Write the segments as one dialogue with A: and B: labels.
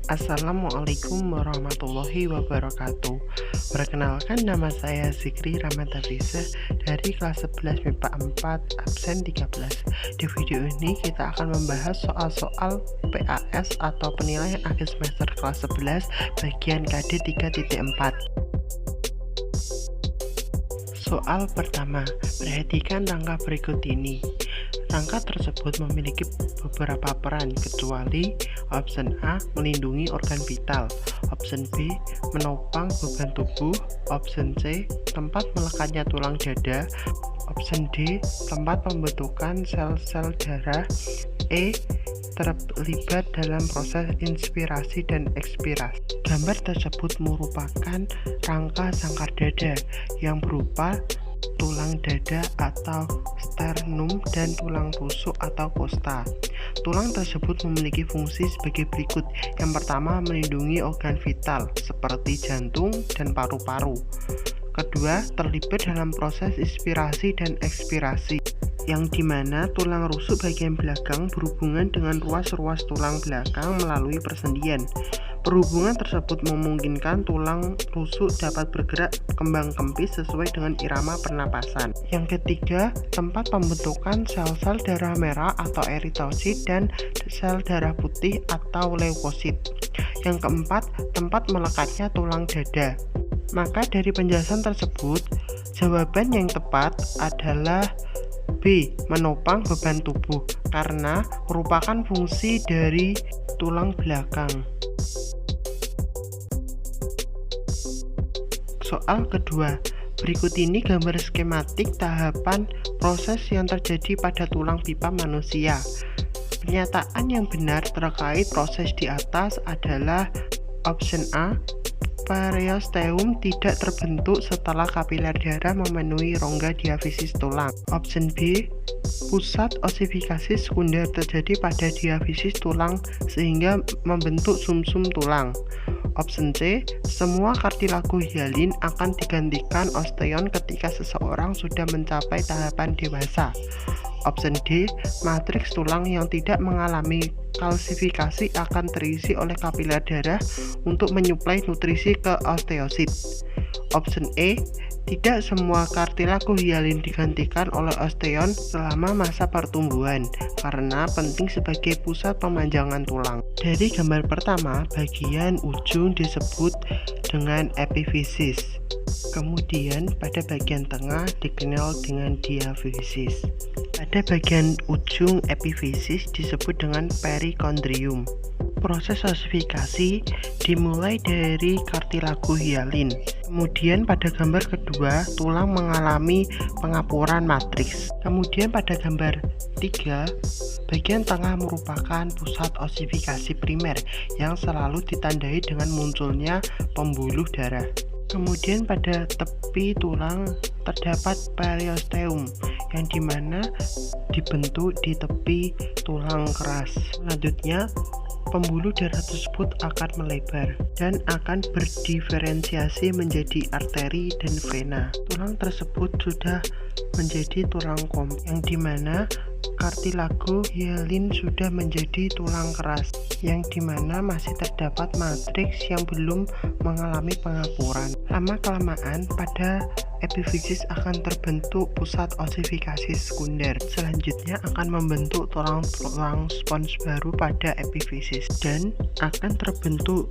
A: Assalamualaikum warahmatullahi wabarakatuh. Perkenalkan, nama saya Zikri Ramadhanisa dari kelas 11 MIPA 4 absen 13. Di video ini kita akan membahas soal-soal PAS atau penilaian akhir semester kelas 11 bagian KD 3.4. Soal pertama, perhatikan rangka berikut ini. Rangka tersebut memiliki beberapa peran, kecuali option A melindungi organ vital, option B menopang beban tubuh, option C tempat melekatnya tulang dada, option D tempat pembentukan sel-sel darah, E terlibat dalam proses inspirasi dan ekspirasi. Gambar tersebut merupakan rangka sangkar dada yang berupa tulang dada atau sternum dan tulang rusuk atau costa. Tulang tersebut memiliki fungsi sebagai berikut. Yang pertama, melindungi organ vital seperti jantung dan paru-paru. Kedua, terlibat dalam proses inspirasi dan ekspirasi, yang dimana tulang rusuk bagian belakang berhubungan dengan ruas-ruas tulang belakang melalui persendian. Perhubungan tersebut memungkinkan tulang rusuk dapat bergerak kembang kempis sesuai dengan irama pernapasan. Yang ketiga, tempat pembentukan sel-sel darah merah atau eritosit dan sel darah putih atau leukosit. Yang keempat, tempat melekatnya tulang dada. Maka dari penjelasan tersebut, jawaban yang tepat adalah B. Menopang beban tubuh, karena merupakan fungsi dari tulang belakang. Soal kedua, berikut ini gambar skematik tahapan proses yang terjadi pada tulang pipa manusia. Pernyataan yang benar terkait proses di atas adalah option A. Periosteum tidak terbentuk setelah kapiler darah memenuhi rongga diafisis tulang. Option B. Pusat osifikasi sekunder terjadi pada diafisis tulang sehingga membentuk sumsum tulang. Option C. Semua kartilago hialin akan digantikan osteon ketika seseorang sudah mencapai tahapan dewasa. Option D. Matriks tulang yang tidak mengalami kalsifikasi akan terisi oleh kapiler darah untuk menyuplai nutrisi ke osteosit. Option E. Tidak semua kartilago hialin digantikan oleh osteon selama masa pertumbuhan karena penting sebagai pusat pemanjangan tulang. Dari gambar pertama, bagian ujung disebut dengan epifisis. Kemudian pada bagian tengah dikenal dengan diafisis. Pada bagian ujung epifisis disebut dengan perikondrium. Proses osifikasi dimulai dari kartilago hialin. Kemudian pada gambar kedua, tulang mengalami pengapuran matriks. Kemudian pada gambar 3, bagian tengah merupakan pusat osifikasi primer yang selalu ditandai dengan munculnya pembuluh darah. Kemudian pada tepi tulang terdapat periosteum yang dimana dibentuk di tepi tulang keras. Selanjutnya, pembuluh darah tersebut akan melebar dan akan berdiferensiasi menjadi arteri dan vena. Tulang tersebut sudah menjadi tulang kompleks yang dimana kartilago hialin sudah menjadi tulang keras yang dimana masih terdapat matriks yang belum mengalami pengapuran. Lama-kelamaan pada epifisis akan terbentuk pusat osifikasi sekunder. Selanjutnya akan membentuk tulang-tulang spons baru pada epifisis dan akan terbentuk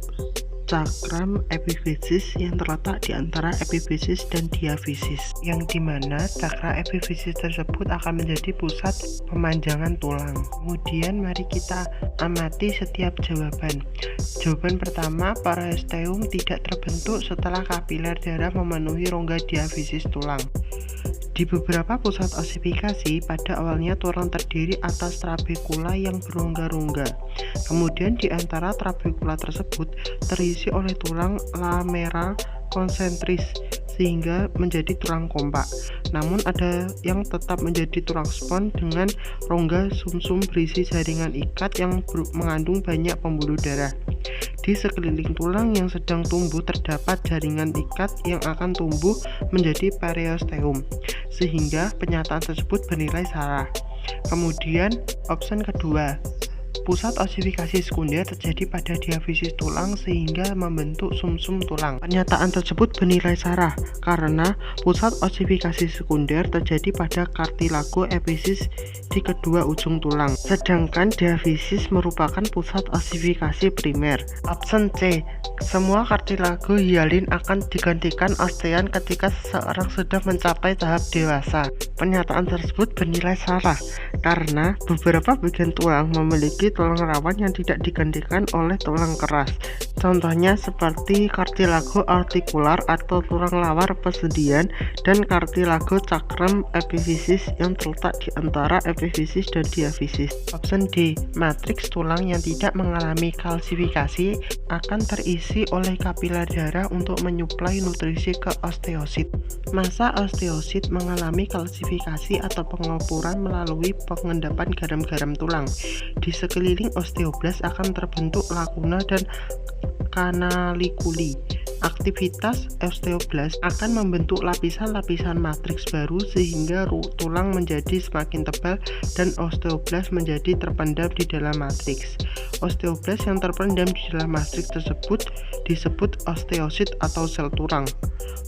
A: cakram epifisis yang terletak di antara epifisis dan diafisis, yang dimana cakra epifisis tersebut akan menjadi pusat pemanjangan tulang. Kemudian mari kita amati setiap jawaban. Jawaban pertama, periosteum tidak terbentuk setelah kapiler darah memenuhi rongga diafisis tulang. Di beberapa pusat osifikasi, pada awalnya tulang terdiri atas trabekula yang berongga-rongga. Kemudian di antara trabekula tersebut terisi oleh tulang lameral konsentris sehingga menjadi tulang kompak. Namun ada yang tetap menjadi tulang spons dengan rongga sumsum berisi jaringan ikat yang mengandung banyak pembuluh darah. Di sekeliling tulang yang sedang tumbuh terdapat jaringan ikat yang akan tumbuh menjadi periosteum, sehingga pernyataan tersebut bernilai salah. Kemudian option kedua, Pusat osifikasi sekunder terjadi pada diafisis tulang sehingga membentuk sumsum tulang. Pernyataan tersebut bernilai salah karena pusat osifikasi sekunder terjadi pada kartilago epifisis di kedua ujung tulang, sedangkan diafisis merupakan pusat osifikasi primer. Option C. Semua kartilago hialin akan digantikan osteon ketika seseorang sudah mencapai tahap dewasa. Pernyataan tersebut bernilai salah karena beberapa bagian tulang memiliki tulang rawan yang tidak digantikan oleh tulang keras. Contohnya seperti kartilago artikular atau tulang lawar pesedian dan kartilago cakram epifisis yang terletak di antara epifisis dan diafisis. Option D. Matriks tulang yang tidak mengalami kalsifikasi akan terisi oleh kapiler darah untuk menyuplai nutrisi ke osteosit. Massa osteosit mengalami kalsifikasi atau pengupuran melalui pengendapan garam-garam tulang. Di sekeliling osteoblas akan terbentuk lakuna dan kanalikuli. Aktivitas osteoblas akan membentuk lapisan-lapisan matriks baru sehingga tulang menjadi semakin tebal dan osteoblas menjadi terpendam di dalam matriks. Osteoblas yang terpendam di dalam matriks tersebut disebut osteosit atau sel tulang.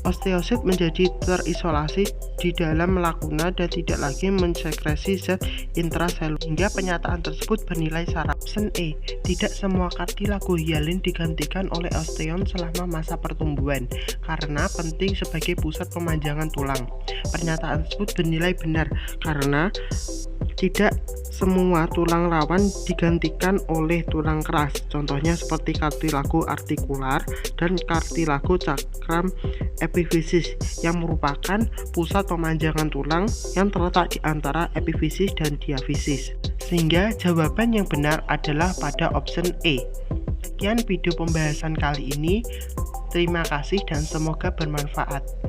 A: Osteosit menjadi terisolasi di dalam lakuna dan tidak lagi mensekresi zat intraselul, hingga pernyataan tersebut bernilai salah. Option E. Tidak semua kartilago hialin digantikan oleh osteon selama masa pertumbuhan karena penting sebagai pusat pemanjangan tulang. Pernyataan tersebut bernilai benar karena tidak semua tulang rawan digantikan oleh tulang keras. Contohnya seperti kartilago artikular dan kartilago cakram epifisis yang merupakan pusat pemanjangan tulang yang terletak di antara epifisis dan diafisis. Sehingga jawaban yang benar adalah pada option E. Sekian video pembahasan kali ini. Terima kasih dan semoga bermanfaat.